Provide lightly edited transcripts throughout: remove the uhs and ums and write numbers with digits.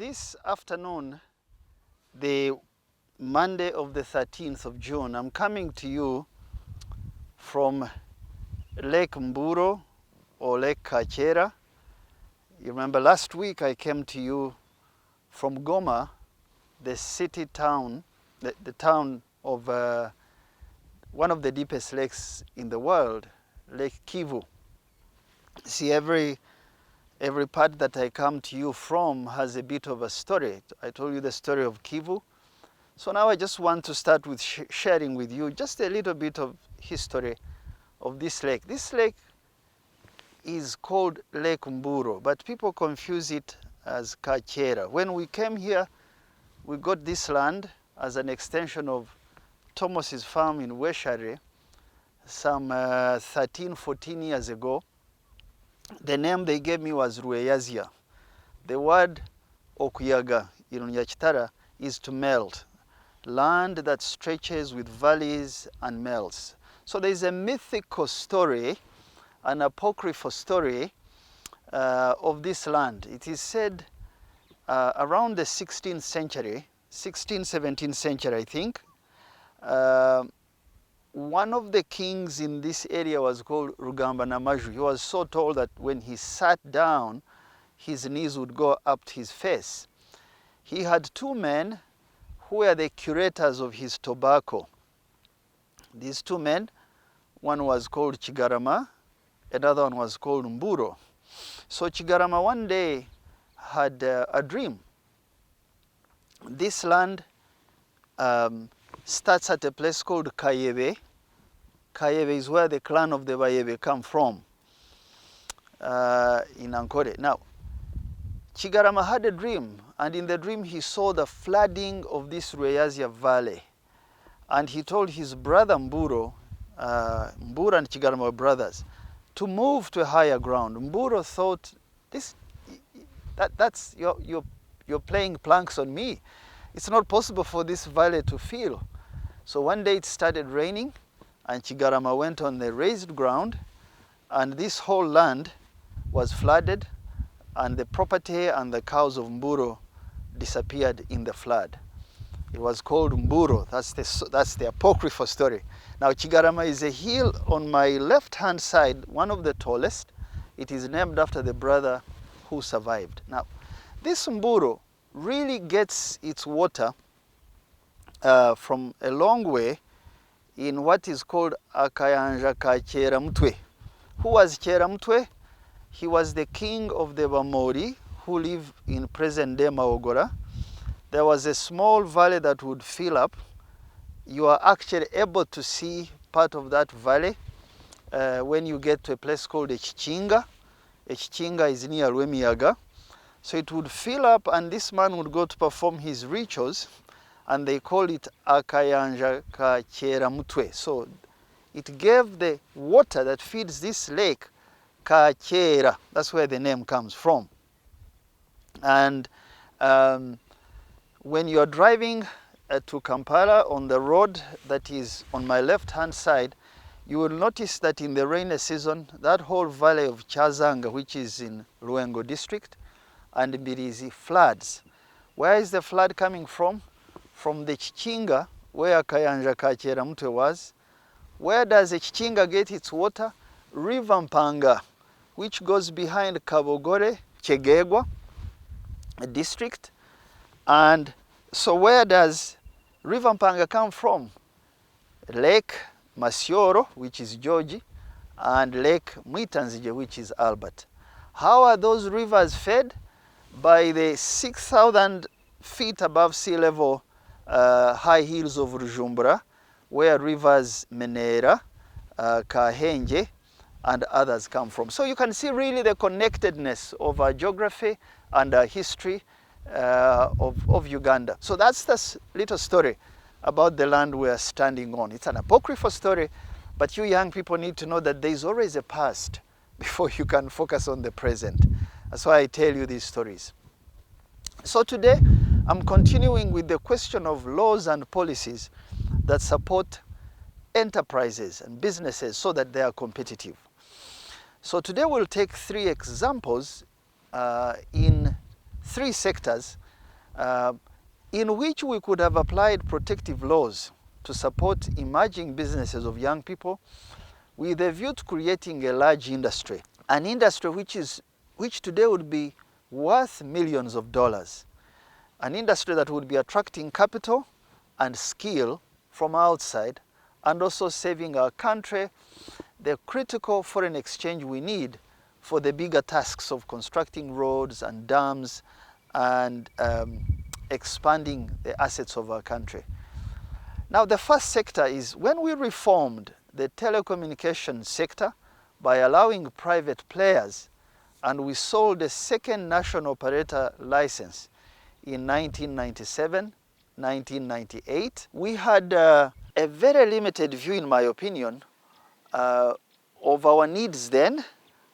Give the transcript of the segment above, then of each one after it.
This afternoon, the Monday of the 13th of June, I'm coming to you from Lake Mburo or Lake Kachera. You remember last week I came to you from Goma, the city town, the town of one of the deepest lakes in the world, Lake Kivu. See, every part that I come to you from has a bit of a story. I told you the story of Kivu. So now I just want to start with sharing with you just a little bit of history of this lake. This lake is called Lake Mburo, but people confuse it as Kachera. When we came here, we got this land as an extension of Thomas's farm in Weshare some 13, 14 years ago. The name they gave me was Rueyazia. The word Okuyaga in Nyachitara is to melt. Land that stretches with valleys and melts. So there is a mythical story, an apocryphal story of this land. It is said around the 16th century, 17th century I think, one of the kings in this area was called Rugamba Namaju. He was so tall that when he sat down, his knees would go up to his face. He had two men who were the curators of his tobacco. These two men, one was called Chigarama, another one was called Mburo. So Chigarama one day had a dream. This land starts at a place called Kayebe. Kayebe is where the clan of the Bayebe come from in Ankole. Now, Chigarama had a dream, and in the dream he saw the flooding of this Rueyazia valley. And he told his brother Mburo, Mburo and Chigarama were brothers, to move to a higher ground. Mburo thought, that's you're playing planks on me. It's not possible for this valley to fill. So one day it started raining, and Chigarama went on the raised ground, and this whole land was flooded, and the property and the cows of Mburo disappeared in the flood. It was called Mburo. That's the apocryphal story. Now Chigarama is a hill on my left-hand side, one of the tallest. It is named after the brother who survived. Now, this Mburo really gets its water from a long way in what is called Akayanja ka Cheramutwe. Who was Cheramutwe? He was the king of the Bamori who live in present-day Maogora. There was a small valley that would fill up. You are actually able to see part of that valley when you get to a place called Echichinga. Echichinga is near Rwemiyaga. So it would fill up, and this man would go to perform his rituals, and they call it Akayanja ka Cheramutwe. So it gave the water that feeds this lake Kachera. That's where the name comes from. And when you're driving to Kampala on the road that is on my left-hand side, you will notice that in the rainy season, that whole valley of Chazanga, which is in Ruwengo district, and Mbirizi floods. Where is the flood coming from? From the Chichinga, where Kayanja Kachera Mutwe was. Where does the Chichinga get its water? River Mpanga, which goes behind Kabogore, Chegegwa district. And so where does River Mpanga come from? Lake Masioro, which is Georgie, and Lake Mwitanzije, which is Albert. How are those rivers fed? By the 6,000 feet above sea level high hills of Rujumbura, where rivers Menera, Kahenje, and others come from. So you can see really the connectedness of our geography and our history of Uganda. So that's this little story about the land we are standing on. It's an apocryphal story, but you young people need to know that there is always a past before you can focus on the present. That's why I tell you these stories. So today, I'm continuing with the question of laws and policies that support enterprises and businesses so that they are competitive. So today we'll take three examples in three sectors uh, in which we could have applied protective laws to support emerging businesses of young people with a view to creating a large industry, an industry which today would be worth millions of dollars, an industry that would be attracting capital and skill from outside, and also saving our country the critical foreign exchange we need for the bigger tasks of constructing roads and dams and expanding the assets of our country. Now, the first sector is when we reformed the telecommunications sector by allowing private players, and we sold a second national operator license in 1997, 1998. We had a very limited view, in my opinion, of our needs then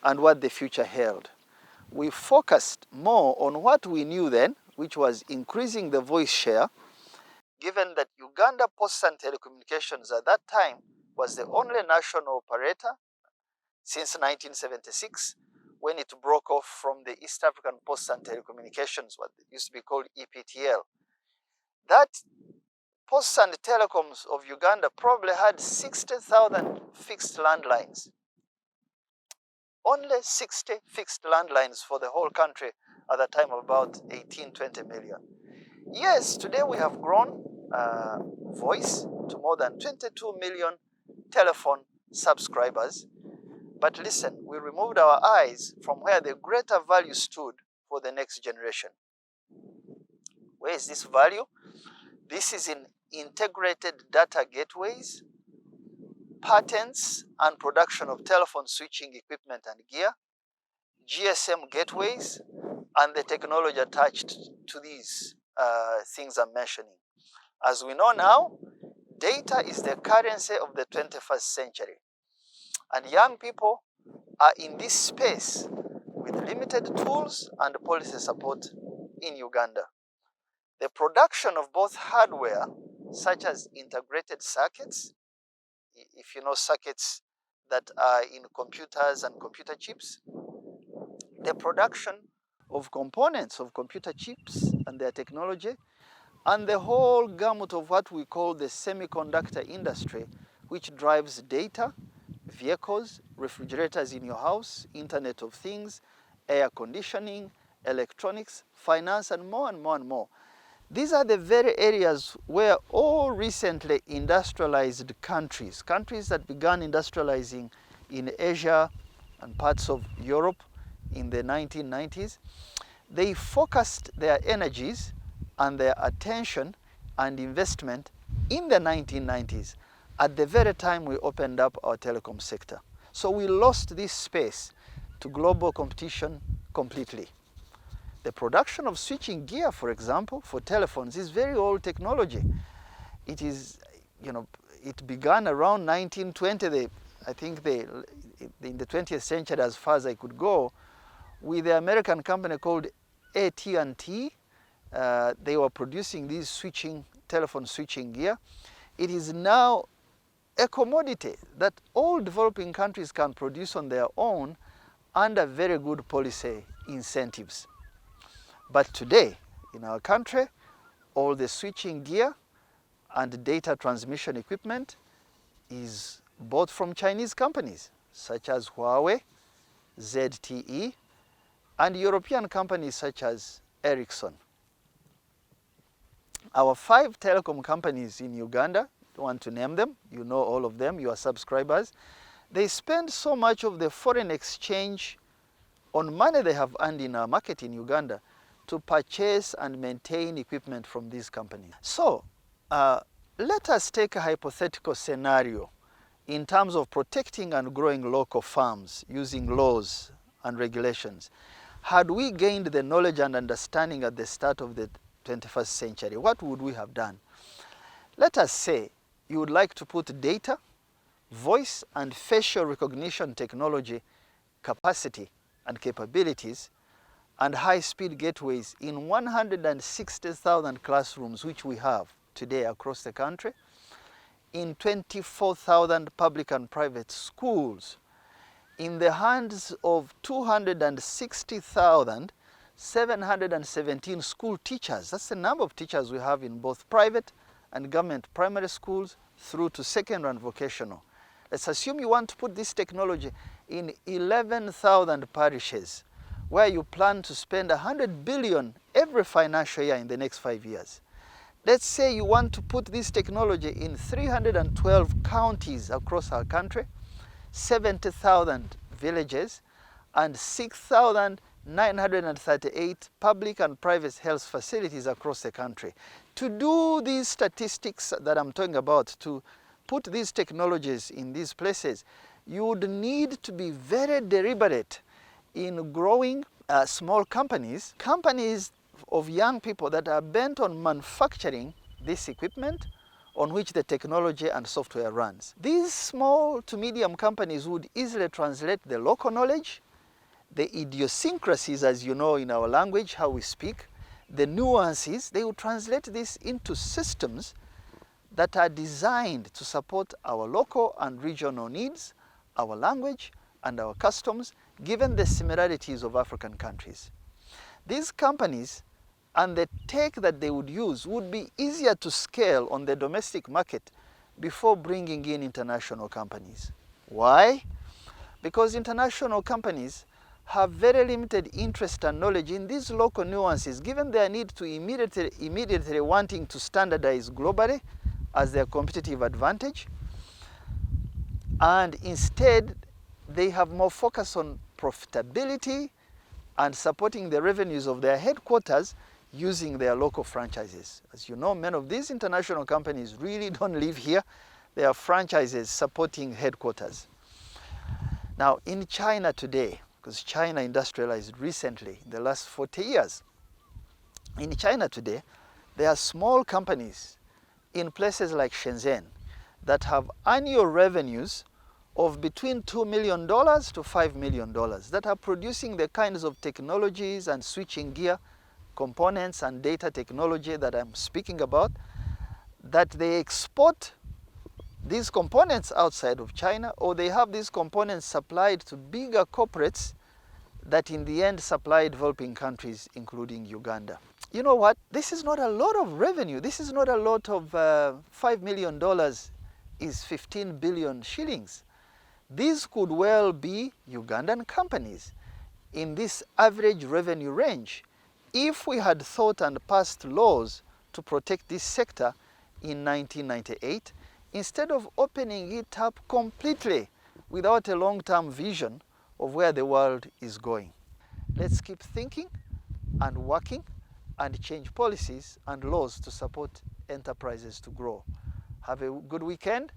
and what the future held. We focused more on what we knew then, which was increasing the voice share, given that Uganda Posts and Telecommunications at that time was the only national operator since 1976, when it broke off from the East African Posts and Telecommunications, what used to be called EPTL. That Posts and Telecoms of Uganda probably had 60,000 fixed landlines. Only 60 fixed landlines for the whole country at the time of about 18-20 million. Yes, today we have grown voice to more than 22 million telephone subscribers. But listen, we removed our eyes from where the greater value stood for the next generation. Where is this value? This is in integrated data gateways, patents and production of telephone switching equipment and gear, GSM gateways, and the technology attached to these things I'm mentioning. As we know now, data is the currency of the 21st century. And young people are in this space with limited tools and policy support in Uganda. The production of both hardware, such as integrated circuits, if you know circuits that are in computers and computer chips, the production of components of computer chips and their technology, and the whole gamut of what we call the semiconductor industry, which drives data, vehicles, refrigerators in your house, Internet of Things, air conditioning, electronics, finance, and more and more and more. These are the very areas where all recently industrialized countries that began industrializing in Asia and parts of Europe in the 1990s, they focused their energies and their attention and investment in the 1990s, at the very time we opened up our telecom sector. So we lost this space to global competition completely. The production of switching gear, for example, for telephones is very old technology. It is, it began around 1920. I think in the 20th century, as far as I could go, with the American company called AT&T. They were producing these telephone switching gear. It is now a commodity that all developing countries can produce on their own under very good policy incentives. But today, in our country, all the switching gear and data transmission equipment is bought from Chinese companies, such as Huawei, ZTE, and European companies such as Ericsson. Our 5 telecom companies in Uganda, don't want to name them, you know all of them, you are subscribers, they spend so much of the foreign exchange on money they have earned in our market in Uganda to purchase and maintain equipment from these companies. So, let us take a hypothetical scenario in terms of protecting and growing local farms using laws and regulations. Had we gained the knowledge and understanding at the start of the 21st century, what would we have done? Let us say you would like to put data, voice and facial recognition technology capacity and capabilities and high-speed gateways in 160,000 classrooms, which we have today across the country, in 24,000 public and private schools, in the hands of 260,000 717 school teachers. That's the number of teachers we have in both private and government primary schools through to secondary and vocational. Let's assume you want to put this technology in 11,000 parishes where you plan to spend 100 billion every financial year in the next 5 years. Let's say you want to put this technology in 312 counties across our country, 70,000 villages, and 6,938 public and private health facilities across the country. To do these statistics that I'm talking about, to put these technologies in these places, you would need to be very deliberate in growing small companies of young people that are bent on manufacturing this equipment on which the technology and software runs. These small to medium companies would easily translate the local knowledge, the idiosyncrasies, as you know in our language, how we speak, the nuances. They would translate this into systems that are designed to support our local and regional needs, our language, and our customs, given the similarities of African countries. These companies and the tech that they would use would be easier to scale on the domestic market before bringing in international companies. Why? Because international companies have very limited interest and knowledge in these local nuances, given their need to immediately wanting to standardize globally as their competitive advantage. And instead, they have more focus on profitability and supporting the revenues of their headquarters using their local franchises. As you know, many of these international companies really don't live here. They are franchises supporting headquarters. Now, in China today, because China industrialized recently, in the last 40 years, in China today, there are small companies in places like Shenzhen that have annual revenues of between $2 million to $5 million that are producing the kinds of technologies and switching gear, components and data technology that I'm speaking about, that they export these components outside of China, or they have these components supplied to bigger corporates that in the end supply developing countries, including Uganda. You know what? This is not a lot of revenue. This is not a lot of $5 million is 15 billion shillings. These could well be Ugandan companies in this average revenue range if we had thought and passed laws to protect this sector in 1998, instead of opening it up completely without a long-term vision of where the world is going. Let's keep thinking and working and change policies and laws to support enterprises to grow. Have a good weekend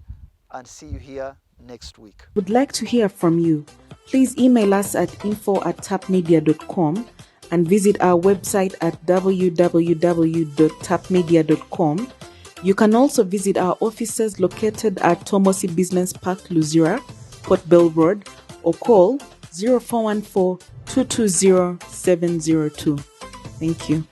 and see you here next week. Would like to hear from you. Please email us at info@tapmedia.com and visit our website at www.tapmedia.com. You can also visit our offices located at Tomosi Business Park, Luzira, Port Bell Road, or call 0414 220 702. Thank you.